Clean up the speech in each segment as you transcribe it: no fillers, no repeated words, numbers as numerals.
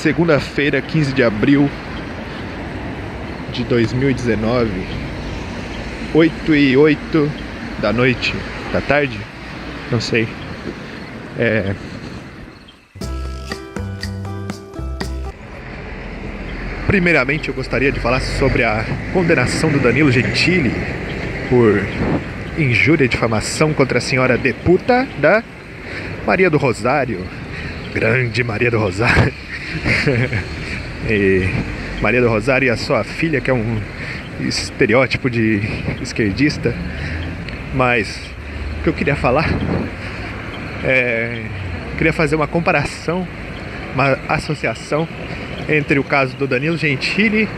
Segunda-feira, 15 de abril de 2019, 8h08 da noite, da tarde, não sei. Primeiramente eu gostaria de falar sobre a condenação do Danilo Gentili por injúria e difamação contra a senhora deputa da Maria do Rosário, grande Maria do Rosário. E Maria do Rosário e a sua filha, que é um estereótipo de esquerdista. Mas o que eu queria falar queria fazer uma comparação, uma associação entre o caso do Danilo Gentili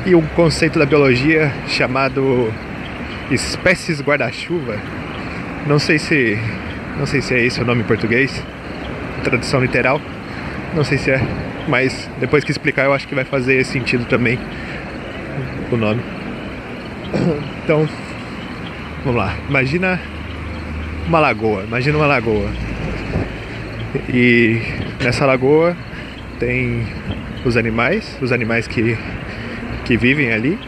e um conceito da biologia chamado espécies guarda-chuva. Não sei se é esse o nome em português, tradução literal, não sei se é, mas depois que explicar eu acho que vai fazer sentido também o nome. Então, vamos lá. Imagina uma lagoa. E nessa lagoa tem os animais que vivem ali.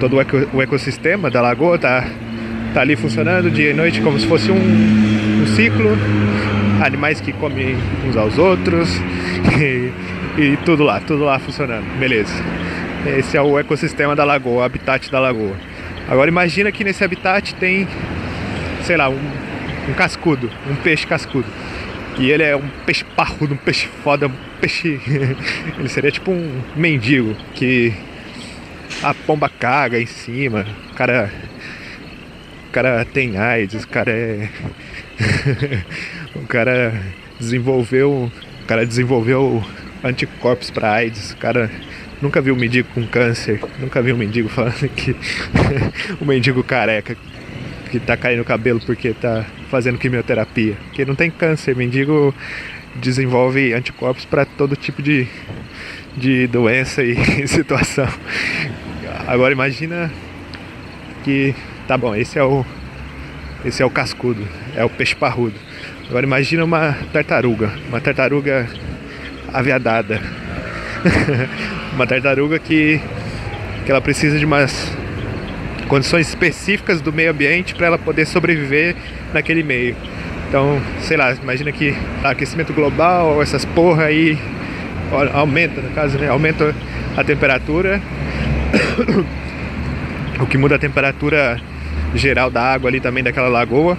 Todo o ecossistema da lagoa tá ali funcionando dia e noite como se fosse um ciclo. Animais que comem uns aos outros e tudo lá funcionando, beleza. Esse é o ecossistema da lagoa, o habitat da lagoa. Agora imagina que nesse habitat tem, sei lá, um cascudo, um peixe cascudo. E ele é um peixe parrudo, um peixe foda, um peixe... ele seria tipo um mendigo que a pomba caga em cima. O cara tem AIDS, o cara desenvolveu anticorpos para AIDS. O cara nunca viu um mendigo com câncer, nunca viu um mendigo falando que o mendigo careca que tá caindo o cabelo porque tá fazendo quimioterapia, que não tem câncer. Mendigo desenvolve anticorpos para todo tipo de doença e situação. Agora imagina que, tá bom, esse é o cascudo, é o peixe parrudo. Agora imagina uma tartaruga aviadada. Uma tartaruga que ela precisa de umas condições específicas do meio ambiente para ela poder sobreviver naquele meio. Então, sei lá, imagina que aquecimento global, essas porra aí aumenta, no caso, né? Aumenta a temperatura. O que muda a temperatura geral da água ali também daquela lagoa.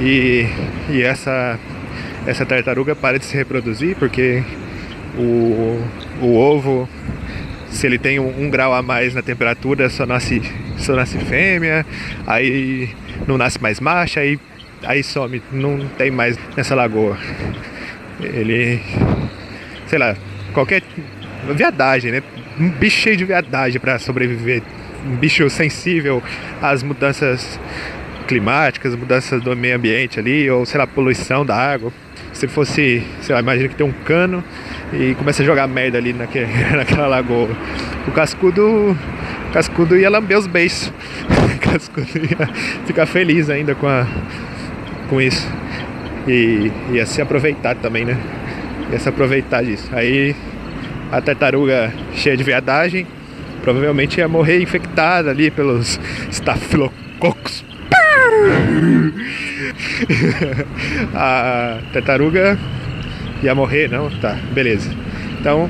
E essa tartaruga para de se reproduzir porque o ovo, se ele tem um grau a mais na temperatura, só nasce fêmea, aí não nasce mais macho, aí some, não tem mais nessa lagoa. Ele, sei lá, qualquer viadagem, né? Um bicho cheio de viadagem para sobreviver, um bicho sensível às mudanças climáticas, mudanças do meio ambiente ali, ou sei lá, poluição da água. Se fosse, sei lá, imagina que tem um cano e começa a jogar merda ali naquela lagoa. O cascudo ia lamber os beiços. O cascudo ia ficar feliz ainda com isso. E ia se aproveitar também, né? Ia se aproveitar disso. Aí a tartaruga cheia de viadagem provavelmente ia morrer infectada ali pelos estafilococos. A tartaruga ia morrer, não? Tá, beleza. Então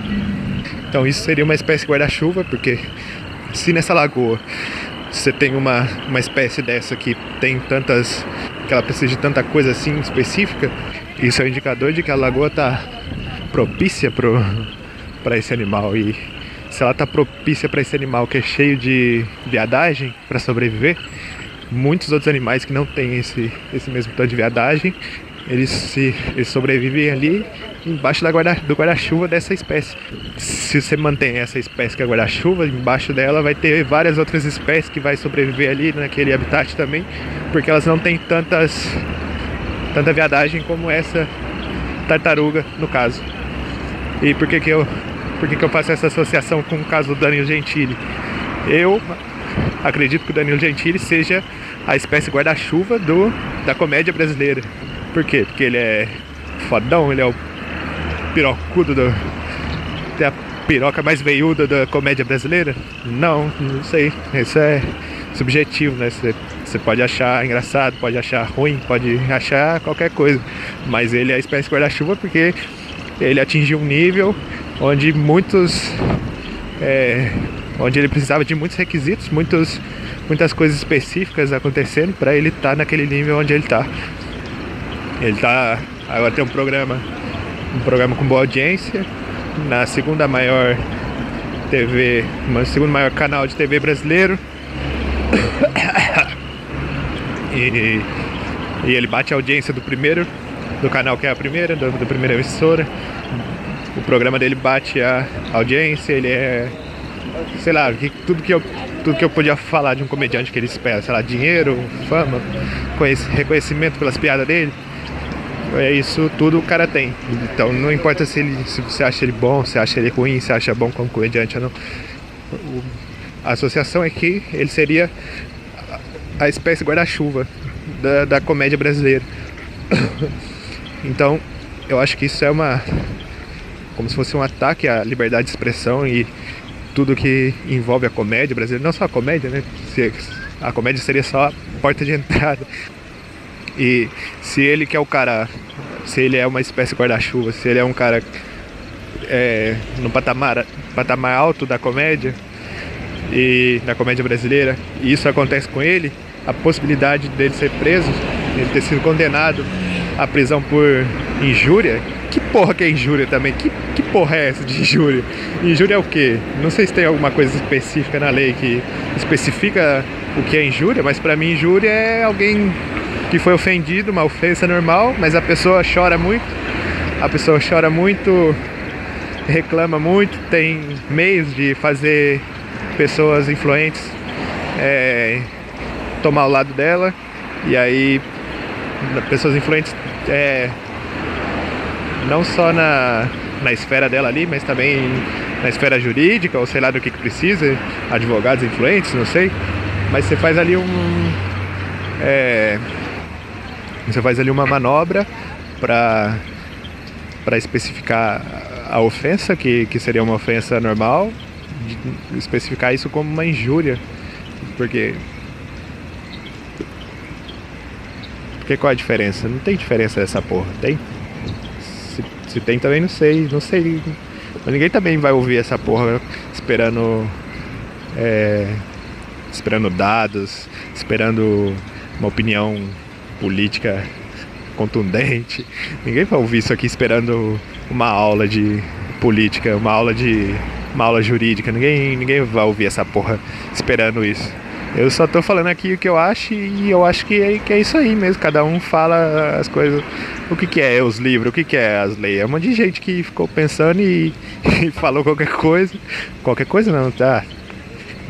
isso seria uma espécie guarda-chuva, porque se nessa lagoa você tem uma espécie dessa que ela precisa de tanta coisa assim específica, isso é um indicador de que a lagoa tá propícia para esse animal. E se ela tá propícia para esse animal que é cheio de viadagem para sobreviver, muitos outros animais que não têm esse mesmo tanto de viadagem, eles sobrevivem ali embaixo do guarda-chuva dessa espécie. Se você mantém essa espécie que é guarda-chuva, embaixo dela vai ter várias outras espécies que vai sobreviver ali naquele habitat também, porque elas não têm tanta viadagem como essa tartaruga no caso. E por que eu faço essa associação com o caso do Danilo Gentili? Eu acredito que o Danilo Gentili seja a espécie guarda-chuva da comédia brasileira. Por quê? Porque ele é fodão, ele é o pirocudo ter a piroca mais veiuda da comédia brasileira? Não sei. Isso é subjetivo, né? Você pode achar engraçado, pode achar ruim, pode achar qualquer coisa. Mas ele é a espécie guarda-chuva porque ele atingiu um nível onde onde ele precisava de muitos requisitos, muitas coisas específicas acontecendo para ele estar naquele nível onde ele está. Agora tem um programa com boa audiência na segunda maior segundo maior canal de TV brasileiro. E ele bate a audiência do canal que é a primeira, da primeira emissora. O programa dele bate a audiência, ele é, sei lá, tudo que eu podia falar de um comediante que ele espera, sei lá, dinheiro, fama, reconhecimento pelas piadas dele. É isso tudo o cara tem. Então não importa se você acha ele bom, se acha ele ruim, se acha bom como comediante ou não. A associação é que ele seria a espécie guarda-chuva da comédia brasileira. Então eu acho que isso é como se fosse um ataque à liberdade de expressão e tudo que envolve a comédia brasileira. Não só a comédia, né? A comédia seria só a porta de entrada. E se ele que é o cara, se ele é uma espécie de guarda-chuva, se ele é um cara no patamar alto da comédia e da comédia brasileira, e isso acontece com ele, a possibilidade dele ser preso, ele ter sido condenado à prisão por injúria. Que porra que é injúria também? Que porra é essa de injúria? Injúria é o quê? Não sei se tem alguma coisa específica na lei que especifica o que é injúria, mas pra mim injúria é alguém que foi ofendido, uma ofensa normal, mas a pessoa chora muito, reclama muito, tem meios de fazer pessoas influentes tomar o lado dela, e aí pessoas influentes não só na esfera dela ali, mas também na esfera jurídica, ou sei lá do que precisa, advogados influentes, não sei, mas você faz ali uma manobra para especificar a ofensa, que seria uma ofensa normal, especificar isso como uma injúria. Porque qual a diferença? Não tem diferença dessa porra, tem? Se tem também não sei. Mas ninguém também vai ouvir essa porra esperando dados, esperando uma opinião política contundente. Ninguém vai ouvir isso aqui esperando uma aula de política, uma aula jurídica. Ninguém vai ouvir essa porra esperando isso. Eu só tô falando aqui o que eu acho, e eu acho que é isso aí mesmo. Cada um fala as coisas. O que é os livros, o que é as leis. É um monte de gente que ficou pensando e falou qualquer coisa. Qualquer coisa não, tá?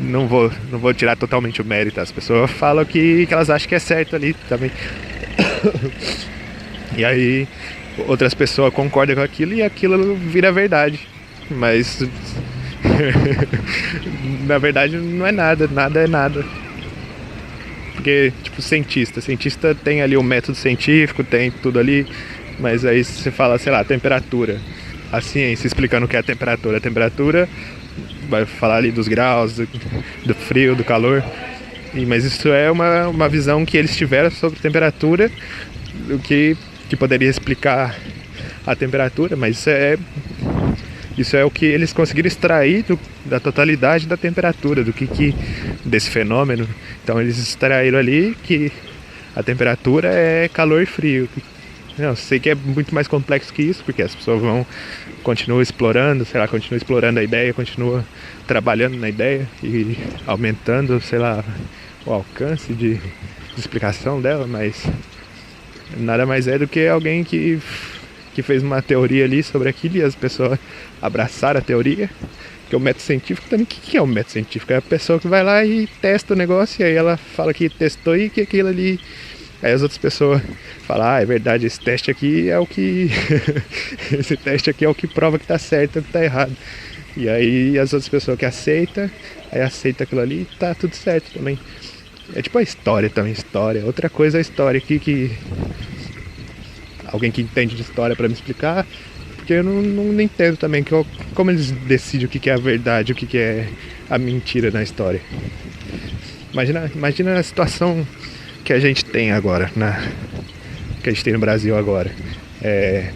Não vou tirar totalmente o mérito. As pessoas falam que elas acham que é certo ali também. E aí outras pessoas concordam com aquilo e aquilo vira verdade. Mas na verdade não é nada é nada. Porque, tipo, cientista tem ali um método científico, tem tudo ali, mas aí você fala, sei lá, temperatura. A ciência explicando o que é a temperatura. A temperatura vai falar ali dos graus, do frio, do calor. Mas isso é uma visão que eles tiveram sobre temperatura, o que poderia explicar a temperatura, mas isso é o que eles conseguiram extrair da totalidade da temperatura, desse fenômeno. Então eles extraíram ali que a temperatura é calor e frio. Eu sei que é muito mais complexo que isso, porque as pessoas continuam explorando a ideia, continuam trabalhando na ideia e aumentando, sei lá, o alcance de explicação dela, mas nada mais é do que alguém que fez uma teoria ali sobre aquilo e as pessoas abraçaram a teoria, que é o método científico também. O que é o método científico? É a pessoa que vai lá e testa o negócio, e aí ela fala que testou e que aquilo ali... Aí as outras pessoas falam, é verdade, esse teste aqui é o que... esse teste aqui é o que prova que tá certo ou que tá errado. E aí as outras pessoas que aceitam aquilo ali e tá tudo certo também. É tipo a história também, Outra coisa é a história aqui que... Alguém que entende de história para me explicar, Porque eu não entendo também como eles decidem o que é a verdade, o que é a mentira na história. Imagina a situação que a gente tem agora, que a gente tem no Brasil agora.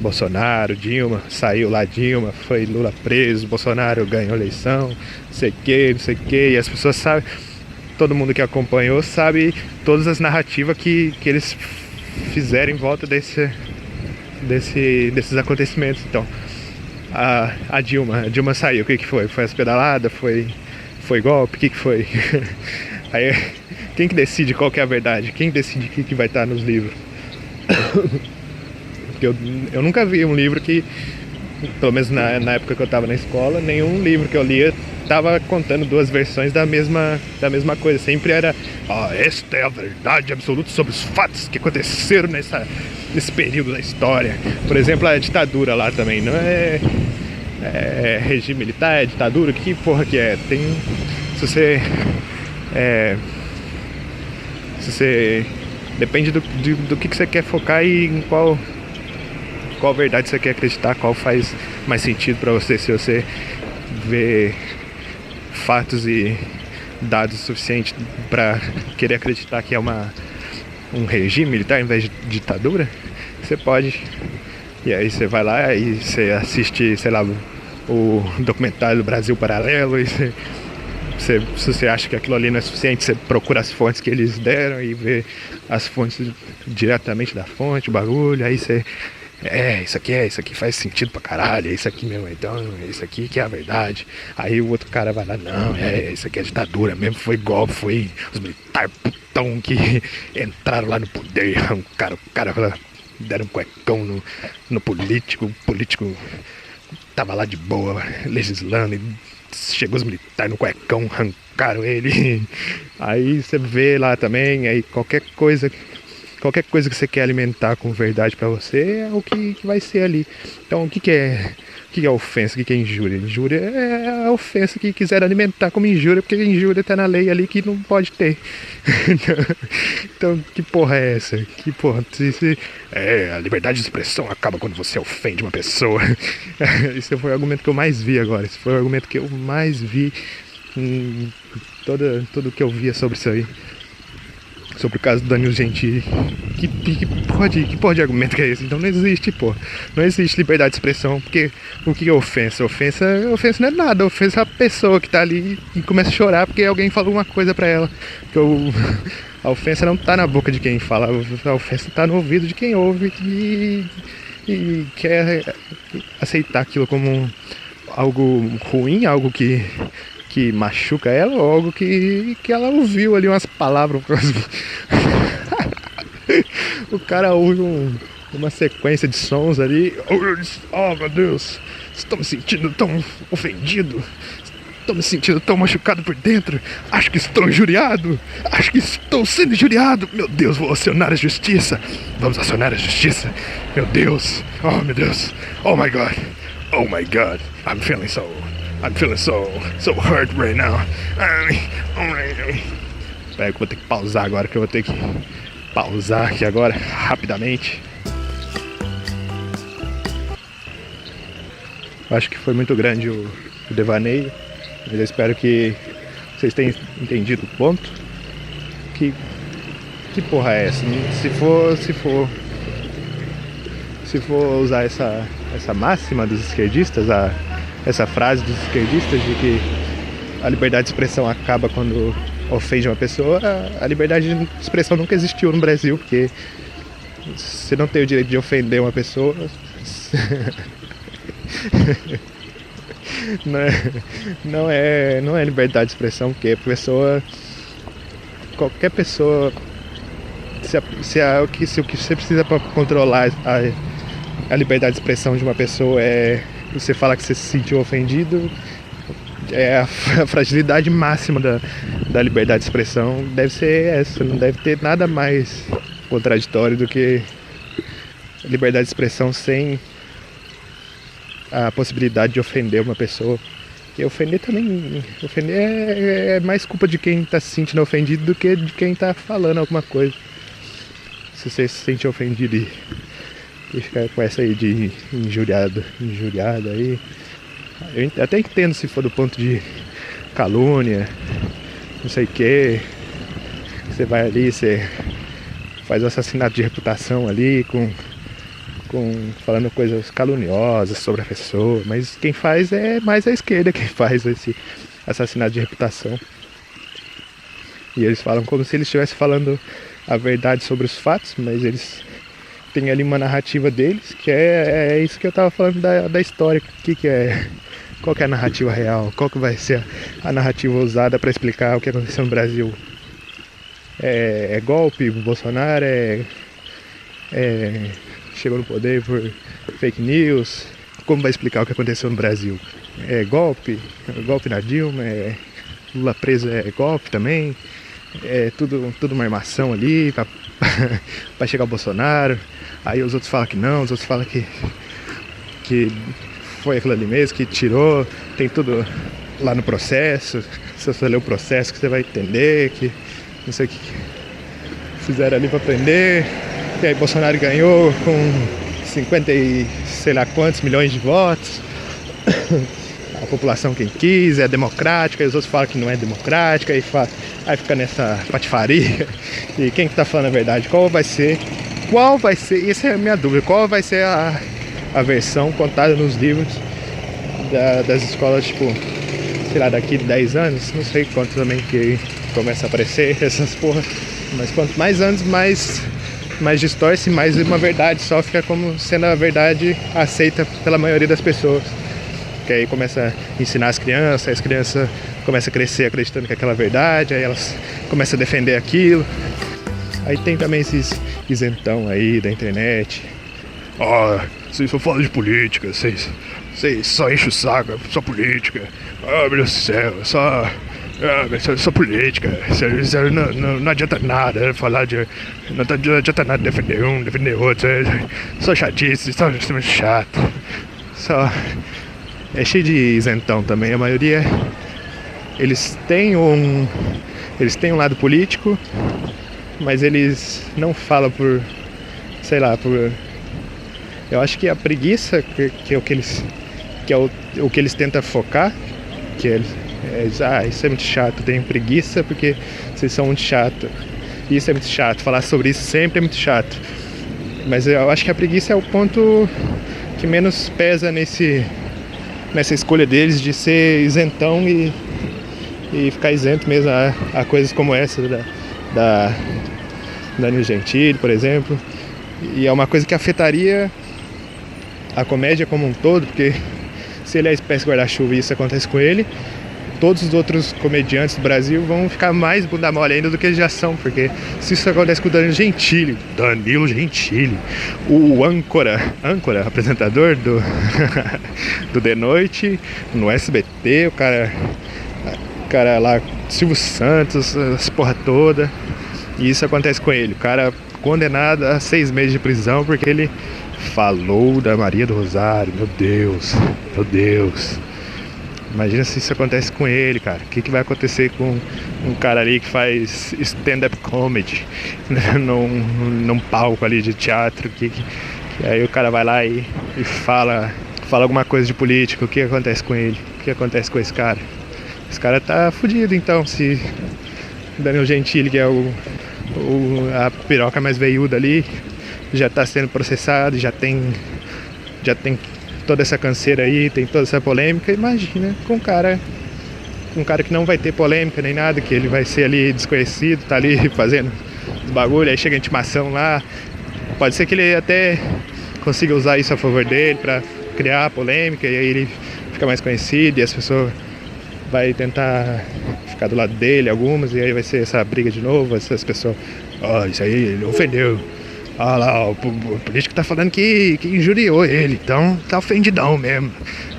Bolsonaro, Dilma, saiu lá Dilma, foi Lula preso, Bolsonaro ganhou a eleição, não sei o que, e as pessoas sabem, todo mundo que acompanhou sabe todas as narrativas que eles fizeram em volta desses acontecimentos. Então, a Dilma saiu, o que foi? Foi as pedaladas? Foi golpe? O que foi? Aí, quem que decide qual que é a verdade? Quem decide o que vai estar nos livros? Eu nunca vi um livro que, pelo menos na época que eu estava na escola, nenhum livro que eu lia estava contando duas versões da mesma coisa. Sempre era, esta é a verdade absoluta sobre os fatos que aconteceram nesse período da história. Por exemplo, a ditadura lá também, não é regime militar, é ditadura, que porra que é? Se você depende do que você quer focar e em qual verdade você quer acreditar, qual faz mais sentido pra você, se você vê fatos e dados suficientes pra querer acreditar que é um regime militar ao invés de ditadura, você pode. E aí você vai lá e você assiste, sei lá, o documentário do Brasil Paralelo, e se você acha que aquilo ali não é suficiente, você procura as fontes que eles deram e vê as fontes diretamente da fonte, o bagulho, aí você isso aqui faz sentido pra caralho, é isso aqui mesmo, então, é isso aqui que é a verdade. Aí o outro cara vai lá, não, isso aqui é ditadura mesmo, foi golpe, foi os militares putão que entraram lá no poder, arrancaram o cara, deram um cuecão no político, o político tava lá de boa, legislando, e chegou os militares no cuecão, arrancaram ele. Aí você vê lá também, aí qualquer coisa que você quer alimentar com verdade pra você é o que vai ser ali. Então o que é ofensa, o que é injúria? Injúria é a ofensa que quiser alimentar como injúria, porque injúria tá na lei ali que não pode ter. Então que porra é essa? Que porra? A liberdade de expressão acaba quando você ofende uma pessoa. Esse foi o argumento que eu mais vi agora. Esse foi o argumento que eu mais vi em tudo que eu via sobre isso aí. Sobre o caso do Danilo Gentili. Que porra de argumento que é esse? Então não existe, pô. Não existe liberdade de expressão, porque o que é ofensa? Ofensa não é nada. Ofensa é a pessoa que tá ali e começa a chorar porque alguém falou uma coisa pra ela. A ofensa não tá na boca de quem fala, a ofensa tá no ouvido de quem ouve e quer aceitar aquilo como algo ruim, algo que machuca ela, ou algo que ela ouviu ali umas palavras. O cara ouve uma sequência de sons ali. Oh meu Deus, estou me sentindo tão ofendido, estou me sentindo tão machucado por dentro, acho que estou injuriado, acho que estou sendo injuriado. Meu Deus, vou acionar a justiça. Vamos acionar a justiça. Meu Deus, oh meu Deus, oh my God, I'm feeling so hurt right now. Espera que eu vou ter que pausar agora, que eu vou ter que pausar aqui agora, rapidamente. Acho que foi muito grande o devaneio, mas eu espero que vocês tenham entendido o ponto. Que porra é essa? Se for usar essa máxima dos esquerdistas, essa frase dos esquerdistas de que a liberdade de expressão acaba quando ofende uma pessoa, a liberdade de expressão nunca existiu no Brasil, porque você não tem o direito de ofender uma pessoa. Não é liberdade de expressão, porque qualquer pessoa, se o que você precisa para controlar a liberdade de expressão de uma pessoa é você falar que você se sentiu ofendido, é a fragilidade máxima da liberdade de expressão, deve ser essa. Não deve ter nada mais contraditório do que liberdade de expressão sem a possibilidade de ofender uma pessoa. E ofender é mais culpa de quem está se sentindo ofendido do que de quem está falando alguma coisa. Se você se sente ofendido E fica com essa aí de injuriado aí. Eu até entendo se for do ponto de calúnia, não sei o que. Você vai ali, você faz o assassinato de reputação ali falando coisas caluniosas sobre a pessoa, mas quem faz é mais a esquerda quem faz esse assassinato de reputação. E eles falam como se eles estivessem falando a verdade sobre os fatos, mas eles têm ali uma narrativa deles, que é isso que eu tava falando da história. Qual que é a narrativa real? Qual que vai ser a narrativa usada para explicar o que aconteceu no Brasil? É golpe, Bolsonaro chegou no poder por fake news. Como vai explicar o que aconteceu no Brasil? É golpe na Dilma, Lula preso é golpe também, é tudo uma armação ali pra chegar o Bolsonaro. Aí os outros falam que não, os outros falam que foi aquilo ali mesmo, que tirou, tem tudo lá no processo. Se você ler o processo que você vai entender que não sei o que fizeram ali pra prender. E aí Bolsonaro ganhou com 50 e sei lá quantos milhões de votos. A população quem quis, é democrática, e os outros falam que não é democrática, aí fica nessa patifaria. E quem que tá falando a verdade? Qual vai ser, essa é a minha dúvida, qual vai ser a versão contada nos livros das escolas, tipo, sei lá, daqui 10 anos, não sei quanto também que começa a aparecer essas porra, mas quanto mais anos, mais distorce, mais uma verdade só fica como sendo a verdade aceita pela maioria das pessoas. Que aí começa a ensinar as crianças começam a crescer acreditando que é aquela verdade, aí elas começam a defender aquilo. Aí tem também esses isentão aí da internet. Vocês só falam de política, vocês só enchem o saco, só política. Meu Deus do céu, só política. Não adianta nada falar de. Não adianta nada defender um, defender outro. Só chatice, só chato. Só. É cheio de isentão também. A maioria. Eles têm um lado político, mas eles não falam por. Sei lá, por. Eu acho que a preguiça, que é o que eles. Que é o que eles tentam focar, que isso é muito chato, tenho preguiça porque vocês são muito chato. Isso é muito chato, falar sobre isso sempre é muito chato. Mas eu acho que a preguiça é o ponto que menos pesa nessa escolha deles de ser isentão e ficar isento mesmo a coisas como essa da Danilo Gentili, por exemplo. E é uma coisa que afetaria a comédia como um todo, porque se ele é espécie guarda-chuva e isso acontece com ele, todos os outros comediantes do Brasil vão ficar mais bunda mole ainda do que eles já são, porque se isso acontece com o Danilo Gentili, o âncora, apresentador do The Noite, no SBT, o cara lá, Silvio Santos, essa porra toda, e isso acontece com ele, o cara condenado a 6 meses de prisão porque ele falou da Maria do Rosário. Meu Deus. Imagina se isso acontece com ele, cara. O que vai acontecer com um cara ali que faz stand-up comedy num palco ali de teatro? Que aí o cara vai lá e fala alguma coisa de política. O que acontece com ele? O que acontece com esse cara? Esse cara tá fudido, então. Se Danilo Gentili, que é a piroca mais veiuda ali, já está sendo processado, já tem toda essa canseira aí, tem toda essa polêmica. Imagina com um cara que não vai ter polêmica nem nada, que ele vai ser ali desconhecido, tá ali fazendo os bagulho, aí chega a intimação lá, pode ser que ele até consiga usar isso a favor dele para criar polêmica, e aí ele fica mais conhecido e as pessoas vai tentar ficar do lado dele, algumas, e aí vai ser essa briga de novo, essas pessoas, isso aí ele ofendeu. Lá, o político tá falando que injuriou ele, então tá ofendidão mesmo.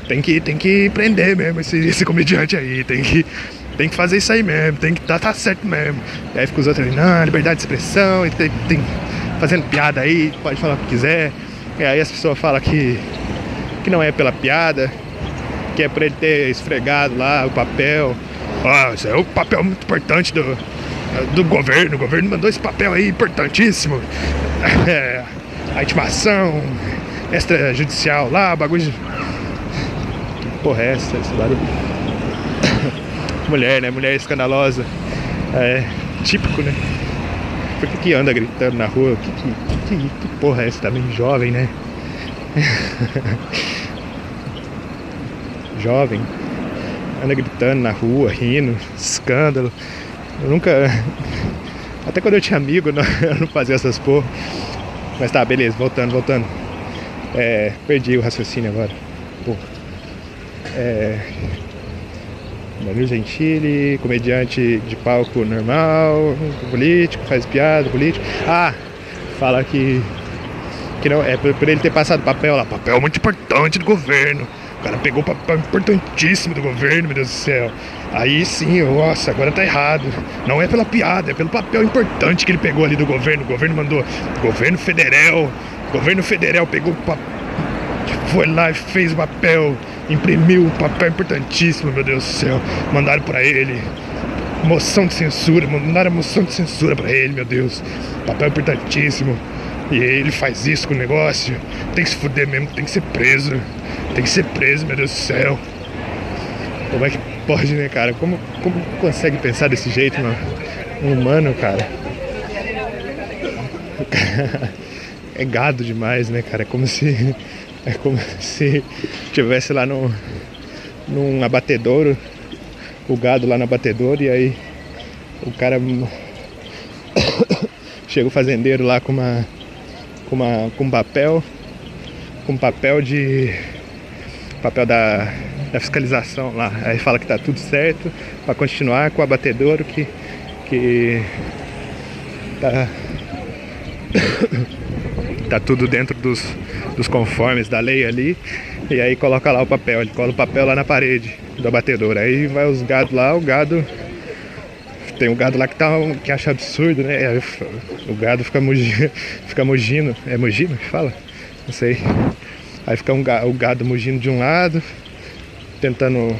Tem que prender mesmo esse comediante aí, tem que fazer isso aí mesmo, tem que tá certo mesmo. E aí fica os outros ali, não, liberdade de expressão, e tem fazendo piada aí, pode falar o que quiser. E aí as pessoas falam que não é pela piada, que é pra ele ter esfregado lá o papel. Isso é um papel muito importante do governo. O governo mandou esse papel aí importantíssimo. a intimação extrajudicial lá, bagulho de... Que porra é essa? Esse barulho? Mulher, né? Mulher escandalosa. É típico, né? Por que anda gritando na rua? Que porra é essa? Tá bem jovem, né? Jovem. Anda gritando na rua, rindo, escândalo. Eu nunca... Até quando eu tinha amigo, eu não fazia essas porra. Mas tá, beleza, voltando. Perdi o raciocínio agora. Porra. Danilo Gentili, comediante de palco normal, político, faz piada, político. Fala que não, é por ele ter passado papel lá, papel muito importante do governo. O cara pegou o papel importantíssimo do governo, meu Deus do céu. Aí sim, nossa, agora tá errado. Não é pela piada, é pelo papel importante que ele pegou ali do governo. O governo mandou, governo federal pegou o papel, foi lá e fez o papel, imprimiu o papel importantíssimo, meu Deus do céu. Mandaram pra ele moção de censura, mandaram moção de censura pra ele, meu Deus. Papel importantíssimo. E ele faz isso com o negócio. Tem que se fuder mesmo, tem que ser preso. Tem que ser preso, meu Deus do céu. Como é que pode, né, cara? Como consegue pensar desse jeito, mano? Um humano, cara. É gado demais, né, cara? É como se tivesse lá num abatedouro, o gado lá no abatedouro, e aí o cara chega o fazendeiro lá com papel da fiscalização lá. Aí fala que tá tudo certo para continuar com o abatedouro, que tá tudo dentro dos conformes da lei ali. E aí coloca lá o papel, ele cola o papel lá na parede do abatedouro. Aí vai os gados lá, tem um gado lá que acha absurdo, né? Aí o gado fica mugindo. É mugindo que fala? Não sei. Aí fica o gado mugindo de um lado, tentando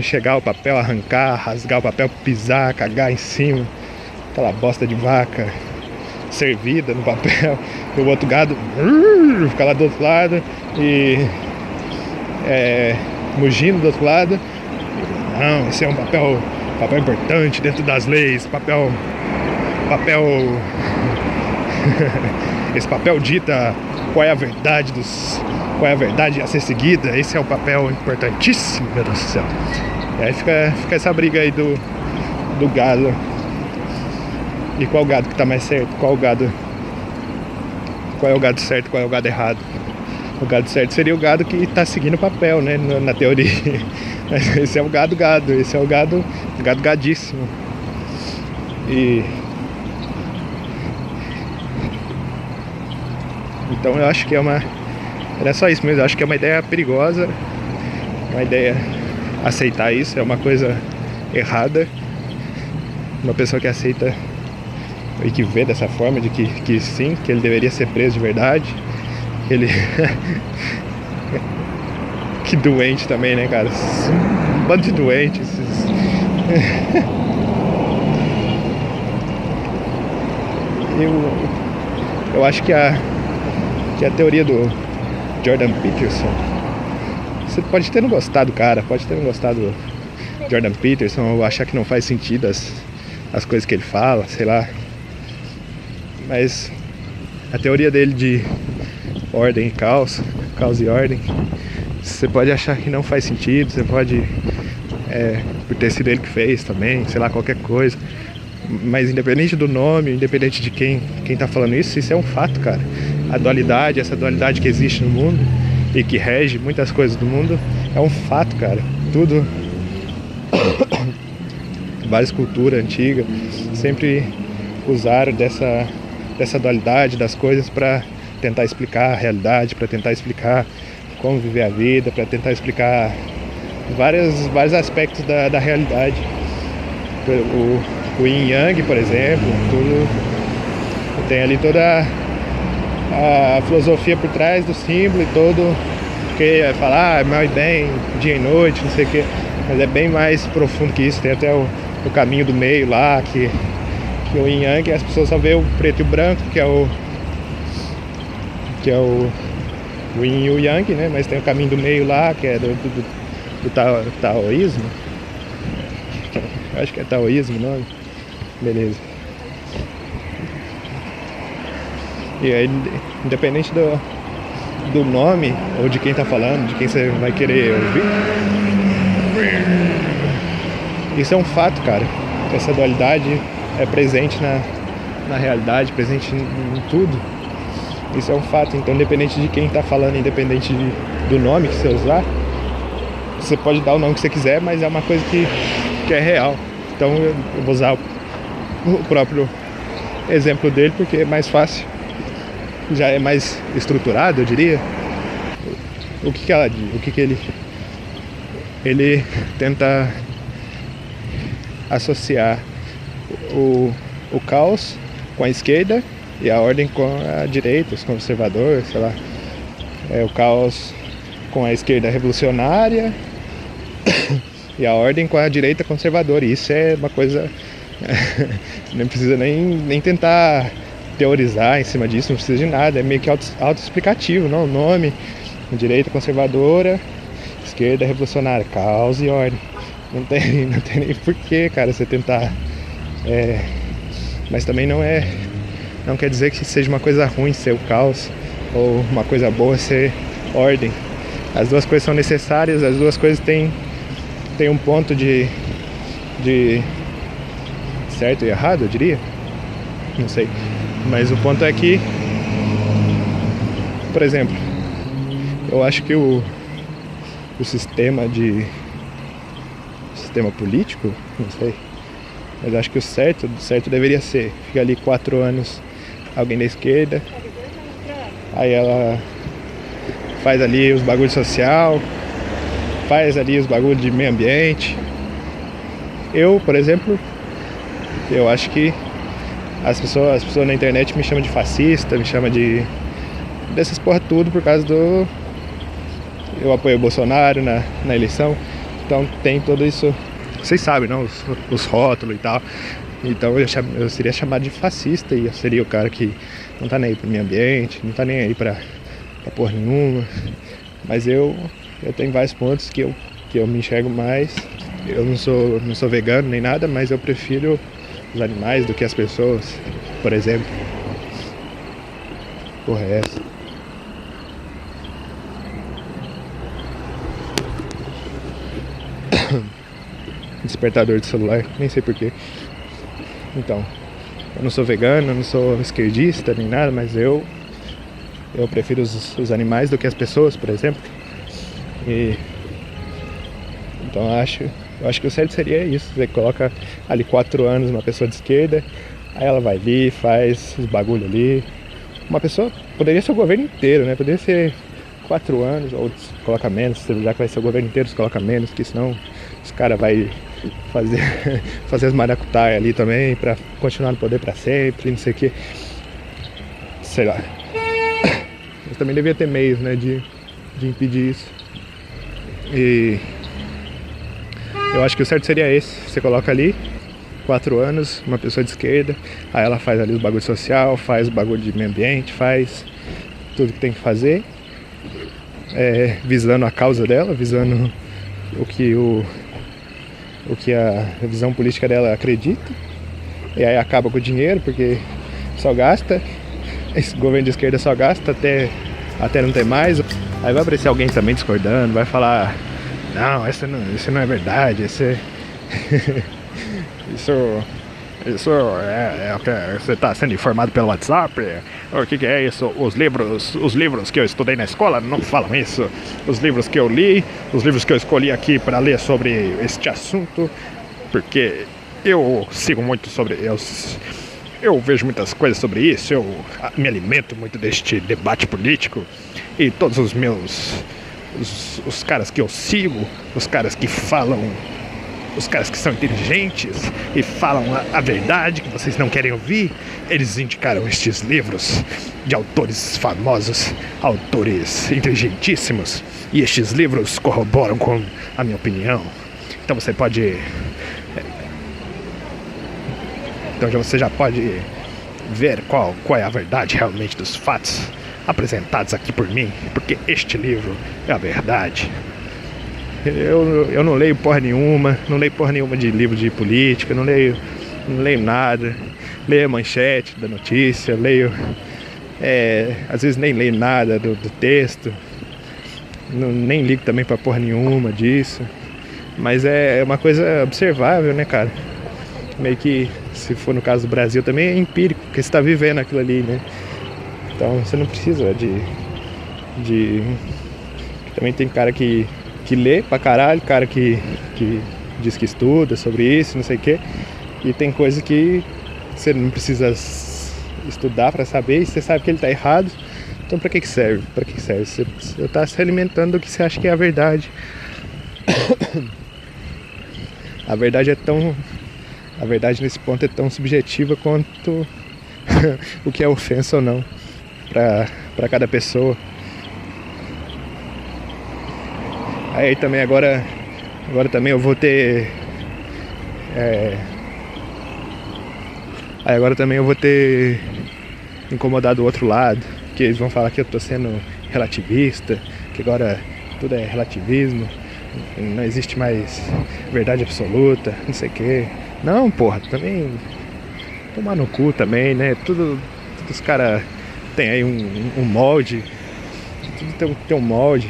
chegar ao papel, arrancar, rasgar o papel, pisar, cagar em cima. Aquela bosta de vaca servida no papel. E o outro gado fica lá do outro lado e mugindo do outro lado. Não, esse é um papel importante dentro das leis. Papel esse papel dita qual é a verdade a ser seguida. Esse é um papel importantíssimo, meu Deus do céu. E aí fica essa briga aí do gado. E qual gado que tá mais certo? Qual é o gado certo, qual é o gado errado? O gado certo seria o gado que tá seguindo o papel, né? Na teoria. Mas esse é o gado, esse é o gado gadíssimo. E então eu acho que era só isso mesmo. Eu acho que é uma ideia perigosa, uma ideia, aceitar isso é uma coisa errada. Uma pessoa que aceita e que vê dessa forma, de que sim, que ele deveria ser preso de verdade. Ele que doente também, né, cara? Um bando de doentes. Eu acho que a teoria do Jordan Peterson, você pode ter não gostado do cara, pode ter não gostado do Jordan Peterson, ou achar que não faz sentido as coisas que ele fala, sei lá. Mas a teoria dele de ordem e caos e ordem, você pode achar que não faz sentido, você pode, por ter sido ele que fez também, sei lá, qualquer coisa. Mas independente do nome, independente de quem tá falando isso é um fato, cara. A dualidade, essa dualidade que existe no mundo e que rege muitas coisas do mundo, é um fato, cara. Tudo, várias culturas antigas sempre usaram dessa dualidade das coisas para tentar explicar a realidade, para tentar explicar como viver a vida, para tentar explicar vários aspectos da realidade. O Yin Yang, por exemplo, tudo tem ali toda a filosofia por trás do símbolo e todo, que é falar mal e bem, dia e noite, não sei o que, mas é bem mais profundo que isso. Tem até o caminho do meio lá, que Que o Yin Yang as pessoas só vê o preto e o branco, que é o Yin e o Yang, né? Mas tem o caminho do meio lá, que é do taoísmo. Acho que é taoísmo o nome. Beleza. E aí, independente do nome ou de quem tá falando, de quem você vai querer ouvir, isso é um fato, cara. Essa dualidade é presente na realidade, presente em tudo. Isso é um fato. Então, independente de quem tá falando, independente do nome que você usar, você pode dar o nome que você quiser, mas é uma coisa que é real. Então eu vou usar o próprio exemplo dele porque é mais fácil, já é mais estruturado, eu diria. O que ela diz? O que ele tenta associar o caos com a esquerda e a ordem com a direita, os conservadores, sei lá. O caos com a esquerda revolucionária e a ordem com a direita conservadora. E isso é uma coisa não precisa nem tentar teorizar em cima disso, não precisa de nada, é meio que autoexplicativo, não? O nome, direita conservadora, esquerda revolucionária, caos e ordem. Não tem nem porquê, cara, você tentar. Mas também não quer dizer que seja uma coisa ruim ser o caos ou uma coisa boa ser ordem. As duas coisas são necessárias, as duas coisas têm um ponto de certo e errado, eu diria. Não sei. Mas o ponto é que, por exemplo, eu acho que o sistema político, não sei, mas acho que o certo deveria ser ficar ali 4 anos alguém da esquerda, aí ela faz ali os bagulhos social, faz ali os bagulhos de meio ambiente. Eu, por exemplo, eu acho que as pessoas na internet me chamam de fascista, me chamam dessas porra tudo por causa eu apoio o Bolsonaro na eleição, então tem tudo isso, vocês sabem, não? Os rótulos e tal. Então eu seria chamado de fascista e eu seria o cara que não tá nem aí pro meio ambiente, não tá nem aí pra porra nenhuma. Mas eu tenho vários pontos que eu me enxergo mais. Eu não sou vegano nem nada, mas eu prefiro os animais do que as pessoas, por exemplo. Porra, é essa? Despertador de celular, nem sei porquê. Então, eu não sou vegano, eu não sou esquerdista nem nada, mas eu prefiro os animais do que as pessoas, por exemplo. Então eu acho que o certo seria isso. Você coloca ali 4 anos uma pessoa de esquerda, aí ela vai ali, faz os bagulho ali. Uma pessoa, poderia ser o governo inteiro, né? Poderia ser 4 anos, ou coloca menos, já que vai ser o governo inteiro, coloca menos, que senão os caras vai fazer as maracutaias ali também pra continuar no poder pra sempre, não sei o que. Sei lá. Mas também devia ter meios, né, de impedir isso. E eu acho que o certo seria esse. Você coloca ali 4 anos, uma pessoa de esquerda, aí ela faz ali os bagulho social, faz o bagulho de meio ambiente, faz tudo que tem que fazer, visando a causa dela, visando o que a visão política dela acredita. E aí acaba com o dinheiro, porque só gasta. Esse governo de esquerda só gasta até não ter mais. Aí vai aparecer alguém também discordando, vai falar: não, isso não é verdade, isso é o que você está sendo informado pelo WhatsApp. O que é isso? Os livros que eu estudei na escola não falam isso. Os livros que eu li, os livros que eu escolhi aqui para ler sobre este assunto, porque eu sigo muito sobre... Eu vejo muitas coisas sobre isso, eu me alimento muito deste debate político, e todos os meus... Os caras que eu sigo, os caras que falam... Os caras que são inteligentes e falam a verdade que vocês não querem ouvir, eles indicaram estes livros de autores famosos, autores inteligentíssimos, e estes livros corroboram com a minha opinião. Então você pode Então você já pode ver qual é a verdade realmente dos fatos apresentados aqui por mim, porque este livro é a verdade. Eu não leio porra nenhuma, de livro de política, não leio nada, leio a manchete da notícia, às vezes nem leio nada do texto, nem ligo também pra porra nenhuma disso, mas é uma coisa observável, né, cara? Meio que, se for no caso do Brasil, também é empírico, porque você tá vivendo aquilo ali, né? Então você não precisa de... Também tem cara que lê pra caralho, cara que diz que estuda sobre isso, não sei o quê. E tem coisa que você não precisa estudar pra saber, e você sabe que ele tá errado. Então pra que serve? Você tá se alimentando do que você acha que é a verdade. A verdade nesse ponto é tão subjetiva quanto o que é ofensa ou não pra cada pessoa. Aí também agora também eu vou ter agora também eu vou ter incomodado o outro lado, que eles vão falar que eu tô sendo relativista, que agora tudo é relativismo, não existe mais verdade absoluta, não sei o que. Não, porra, também tomar no cu também, né? Tudo os caras tem aí um molde, tudo tem um molde.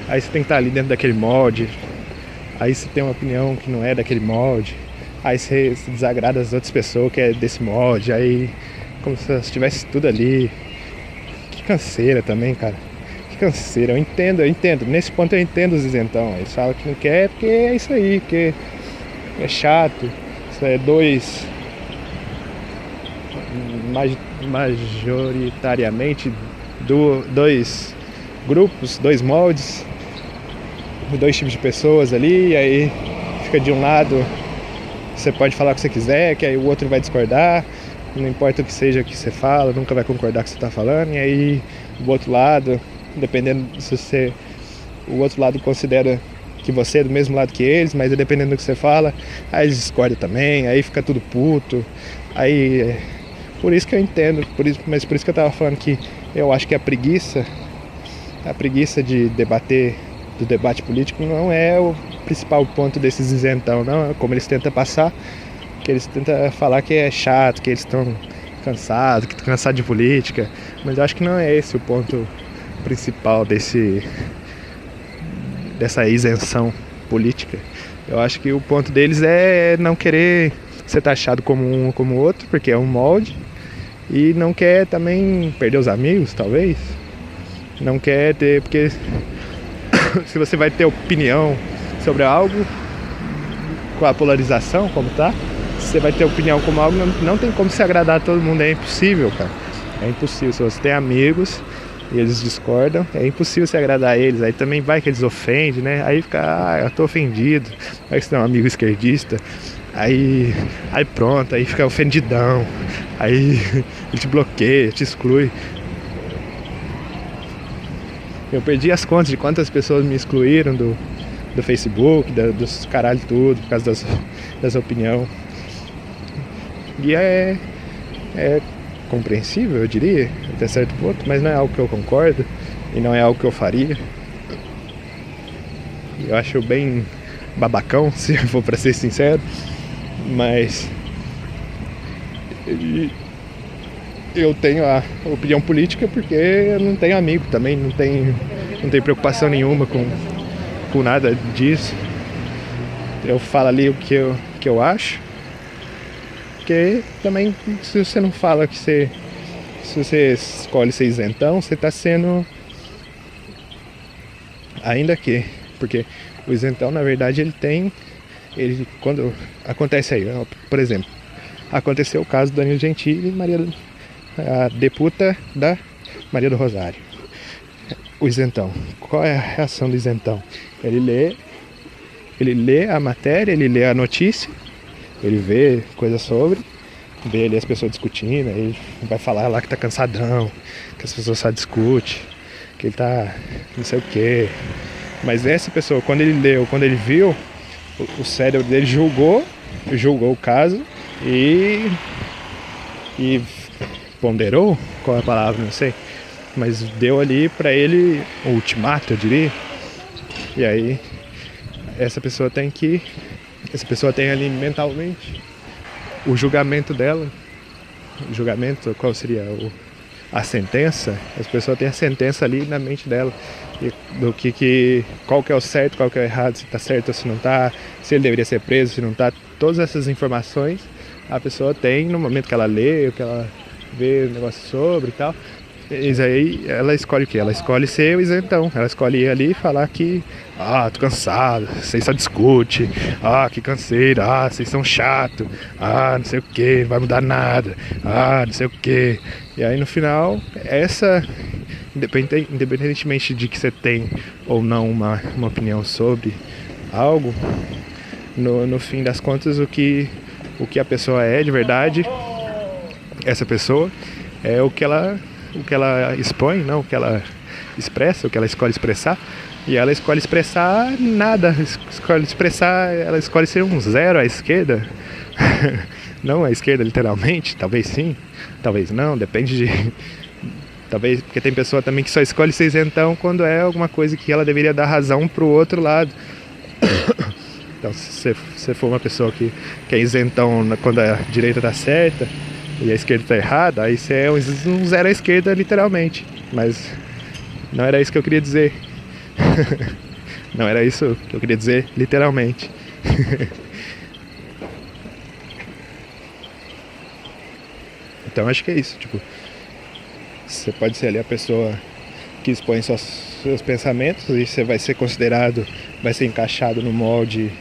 Aí você tem que estar ali dentro daquele molde. Aí você tem uma opinião que não é daquele molde. Aí você se desagrada das outras pessoas que é desse molde. Aí como se estivesse tudo ali. Que canseira também, cara. Que canseira. Eu entendo. Nesse ponto eu entendo os isentão. Eles falam que não quer porque é isso aí, porque é chato. Isso é majoritariamente dois grupos, dois moldes, dois tipos de pessoas ali, e aí fica de um lado, você pode falar o que você quiser, que aí o outro vai discordar, não importa o que seja que você fala, nunca vai concordar com o que você está falando, e aí o outro lado, dependendo se o outro lado considera que você é do mesmo lado que eles, mas dependendo do que você fala, aí eles discordam também, aí fica tudo puto, aí por isso que eu entendo, mas por isso que eu tava falando que eu acho que a preguiça de debater, do debate político, não é o principal ponto desses isentão, não é como eles tentam passar, que eles tentam falar que é chato, que eles estão cansados, que estão cansados de política, mas eu acho que não é esse o ponto principal dessa isenção política. Eu acho que o ponto deles é não querer ser taxado como um ou como outro, porque é um molde, e não quer também perder os amigos, talvez. Não quer ter, porque se você vai ter opinião sobre algo, com a polarização como tá, se você vai ter opinião como algo, não tem como se agradar a todo mundo, é impossível, cara. É impossível. Se você tem amigos e eles discordam, é impossível se agradar a eles. Aí também vai que eles ofendem, né? Aí fica, eu tô ofendido. Aí você tem um amigo esquerdista, aí pronto, aí fica ofendidão. Aí ele te bloqueia, te exclui. Eu perdi as contas de quantas pessoas me excluíram do Facebook, dos caralho tudo, por causa das opiniões. E é compreensível, eu diria, até certo ponto, mas não é algo que eu concordo e não é algo que eu faria. Eu acho bem babacão, se for pra ser sincero, mas eu tenho a opinião política porque eu não tenho amigo também, não tenho preocupação nenhuma com nada disso. Eu falo ali o que eu acho, porque também se você não fala que se você escolhe ser isentão, você está sendo, ainda que, porque o isentão na verdade ele quando acontece aí, por exemplo, aconteceu o caso do Danilo Gentili e a deputa da Maria do Rosário. O isentão, qual é a reação do isentão? Ele lê a matéria, ele lê a notícia, ele vê coisa sobre, vê ali as pessoas discutindo, aí ele vai falar lá que tá cansadão, que as pessoas só discutem, que ele tá não sei o que. Mas essa pessoa, quando ele leu, quando ele viu, o cérebro dele julgou o caso e ponderou, qual é a palavra, não sei, mas deu ali pra ele o ultimato, eu diria. E aí essa pessoa tem ali mentalmente o julgamento dela. O julgamento, qual seria a sentença? As pessoas têm a sentença ali na mente dela, do qual que é o certo, qual que é o errado, se tá certo ou se não tá, se ele deveria ser preso, se não tá. Todas essas informações a pessoa tem no momento que ela lê, que ela vê o negócio sobre e tal. Isso aí, ela escolhe o quê? Ela escolhe ser o isentão. Ela escolhe ir ali e falar que tô cansado, vocês só discutem, que canseira, vocês são chato, não sei o que, não vai mudar nada, não sei o que. E aí no final, independentemente de que você tem ou não uma opinião sobre algo, no fim das contas o que a pessoa é de verdade, essa pessoa, é o que ela expõe, não o que ela expressa, o que ela escolhe expressar. E ela escolhe expressar nada, ela escolhe ser um zero à esquerda. Não à esquerda literalmente, talvez sim, talvez não, depende de... Talvez, porque tem pessoa também que só escolhe ser isentão quando é alguma coisa que ela deveria dar razão pro outro lado. Então se você for uma pessoa que é isentão quando a direita tá certa e a esquerda tá errada, aí você é um zero à esquerda literalmente. Mas não era isso que eu queria dizer. Não era isso que eu queria dizer literalmente. Então acho que é isso, tipo, você pode ser ali a pessoa que expõe seus pensamentos e você vai ser considerado, vai ser encaixado no molde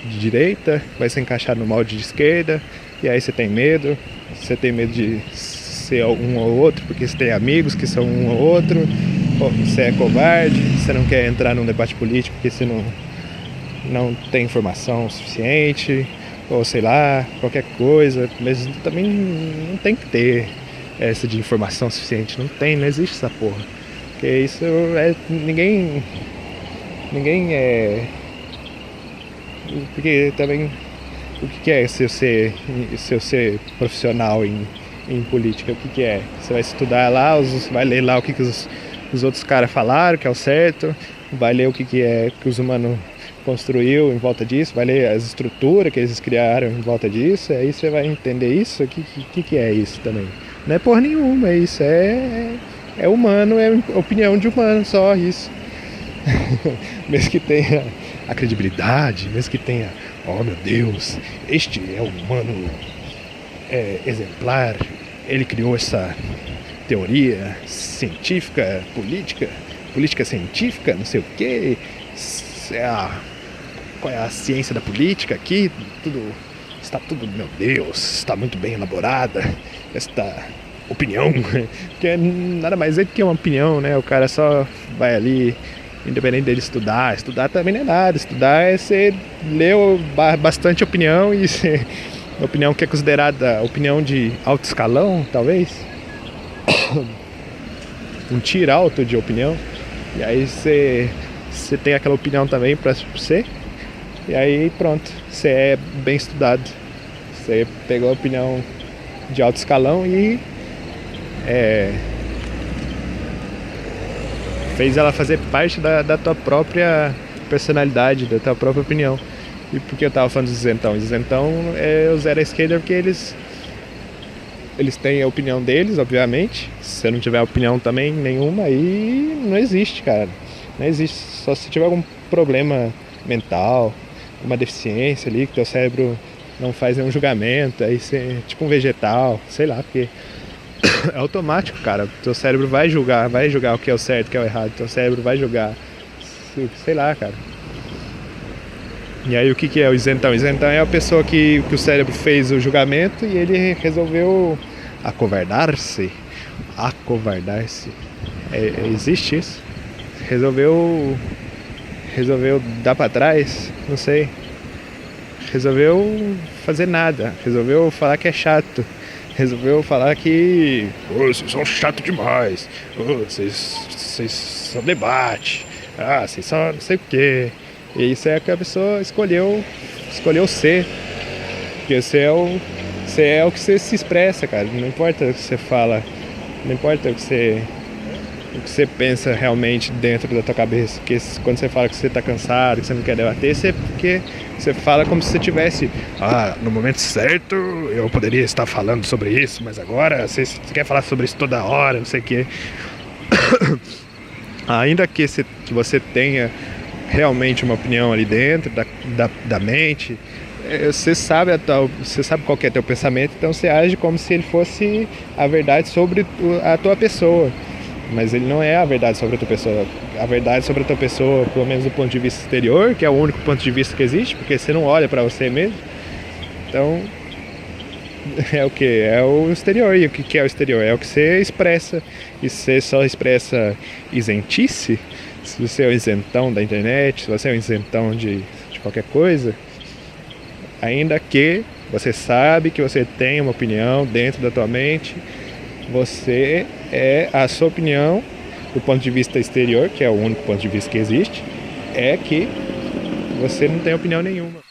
de direita, vai ser encaixado no molde de esquerda, e aí você tem medo de ser um ou outro, porque você tem amigos que são um ou outro, ou você é covarde, você não quer entrar num debate político porque você não tem informação suficiente, ou sei lá, qualquer coisa, mas também não tem que ter essa de informação suficiente, não existe essa porra, porque isso ninguém porque também o que é se eu ser profissional em política, o que é? Você vai estudar lá, vai ler lá o que os outros caras falaram que é o certo, vai ler o que é que os humanos construiu em volta disso, vai ler as estruturas que eles criaram em volta disso, aí você vai entender isso, o que é isso também. Não é porra nenhuma, isso é humano, é opinião de humano, só isso. Mesmo que tenha a credibilidade, mesmo que tenha, oh meu Deus, este é um humano exemplar, ele criou essa teoria científica, política científica, não sei o que, qual é a ciência da política aqui, está tudo, meu Deus, está muito bem elaborada esta opinião, que é nada mais é do que uma opinião, né? O cara só vai ali, independente dele estudar também não é nada, estudar é você ler bastante opinião e a opinião que é considerada opinião de alto escalão, talvez, um tier alto de opinião, e aí você tem aquela opinião também para você, e aí pronto, você é bem estudado, você pegou a opinião de alto escalão e fez ela fazer parte da tua própria personalidade, da tua própria opinião. E por que eu tava falando dos isentão? Os isentão é o zero à esquerda porque eles têm a opinião deles, obviamente. Se você não tiver opinião também nenhuma, aí não existe, cara. Não existe. Só se tiver algum problema mental, uma deficiência ali, que teu cérebro não faz nenhum julgamento, aí você é tipo um vegetal, sei lá, porque é automático, cara. Teu cérebro vai julgar o que é o certo, o que é o errado. Teu cérebro vai julgar, sei lá, cara. E aí o que é o isentão? O isentão é a pessoa que o cérebro fez o julgamento e ele resolveu acovardar-se. Existe isso? Resolveu dar pra trás, não sei. Resolveu fazer nada. Resolveu falar que é chato. Resolveu falar que vocês são chato demais. Vocês só debate. Vocês só não sei o quê. E isso é que a pessoa escolheu ser. Porque você é Você é o que você se expressa, cara. Não importa o que você fala, não importa o que você pensa realmente dentro da tua cabeça. Porque quando você fala que você tá cansado, que você não quer debater, porque você fala como se você tivesse, no momento certo eu poderia estar falando sobre isso, mas agora você quer falar sobre isso toda hora, não sei o que. Ainda que você tenha realmente uma opinião ali dentro da mente, você sabe qual que é teu pensamento, então você age como se ele fosse a verdade sobre a tua pessoa. Mas ele não é a verdade sobre a tua pessoa. A verdade sobre a tua pessoa, pelo menos do ponto de vista exterior, que é o único ponto de vista que existe, porque você não olha pra você mesmo. Então, é o que? É o exterior. E o que é o exterior? É o que você expressa. E se você só expressa isentice, se você é o isentão da internet, se você é o isentão de qualquer coisa, ainda que você sabe que você tem uma opinião dentro da tua mente, você é a sua opinião do ponto de vista exterior, que é o único ponto de vista que existe, é que você não tem opinião nenhuma.